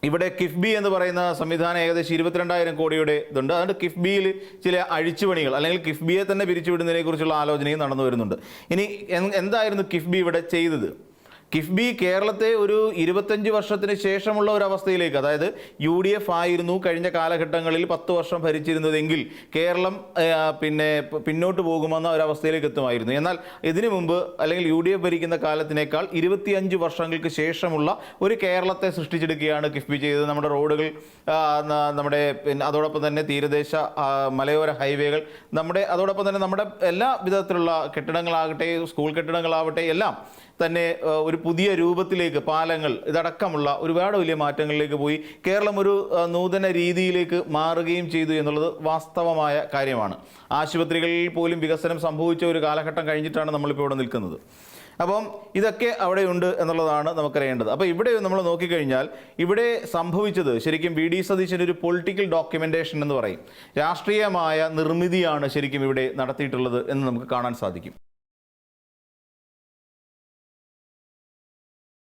ഇവിടെ കിഫ്ബി എന്ന് പറയുന്ന സംവിധാനം ഏകദേശം 22,000 കോടിയുടെ ഇതുണ്ട്. അതുകൊണ്ട് കിഫ്ബിയിൽ ചില അഴിച്ചുപണികൾ അല്ലെങ്കിൽ കിഫ്ബിയെ തന്നെ പിരിച്ചുവിടുന്നതിനെ കുറിച്ചുള്ള ആലോചനയും നടന്നു വരുന്നുണ്ട്. ഇനി എന്തായിരുന്നു കിഫ്ബി ഇവിടെ ചെയ്തത്? കിഫ്ബി കേരളത്തെ ഒരു 25 വർഷത്തിന് ശേഷമുള്ള ഒരു അവസ്ഥയിലേക്ക്, അതായത് UDF ആയിരുന്നു കഴിഞ്ഞ കാലഘട്ടങ്ങളിൽ 10 വർഷം ഭരിച്ചിരുന്നതെങ്കിൽ കേരളം പിന്നോട്ട് പോകുമെന്ന ഒരവസ്ഥയിലേക്ക് എത്തുമായിരുന്നു. എന്നാൽ ഇതിനു മുമ്പ് അല്ലെങ്കിൽ UDF ഭരിക്കുന്ന കാലത്തിനേക്കാൾ 25 വർഷങ്ങൾക്ക് ശേഷമുള്ള ഒരു കേരളത്തെ സൃഷ്ടിച്ചെടുക്കുകയാണ് കിഫ്ബി ചെയ്തത്. നമ്മുടെ റോഡുകൾ, നമ്മുടെ അതോടൊപ്പം തന്നെ തീരദേശ മലയോര ഹൈവേകൾ, അതോടൊപ്പം തന്നെ നമ്മുടെ എല്ലാ വിധത്തിലുള്ള കെട്ടിടങ്ങളാകട്ടെ, സ്കൂൾ കെട്ടിടങ്ങളാവട്ടെ, എല്ലാം തന്നെ ഒരു പുതിയ രൂപത്തിലേക്ക്, പാലങ്ങൾ ഇതടക്കമുള്ള ഒരുപാട് വലിയ മാറ്റങ്ങളിലേക്ക് പോയി കേരളം ഒരു നൂതന രീതിയിലേക്ക് മാറുകയും ചെയ്തു എന്നുള്ളത് വാസ്തവമായ കാര്യമാണ്. ആശുപത്രികളിൽ പോലും വികസനം സംഭവിച്ച ഒരു കാലഘട്ടം കഴിഞ്ഞിട്ടാണ് നമ്മളിപ്പോൾ ഇവിടെ നിൽക്കുന്നത്. അപ്പം ഇതൊക്കെ അവിടെയുണ്ട് എന്നുള്ളതാണ് നമുക്കറിയേണ്ടത്. അപ്പോൾ ഇവിടെ നമ്മൾ നോക്കിക്കഴിഞ്ഞാൽ ഇവിടെ സംഭവിച്ചത് ശരിക്കും VD സതീശൻ്റെ ഒരു പൊളിറ്റിക്കൽ ഡോക്യുമെൻറ്റേഷൻ എന്ന് പറയും. രാഷ്ട്രീയമായ നിർമ്മിതിയാണ് ശരിക്കും ഇവിടെ നടത്തിയിട്ടുള്ളത് എന്ന് നമുക്ക് കാണാൻ സാധിക്കും.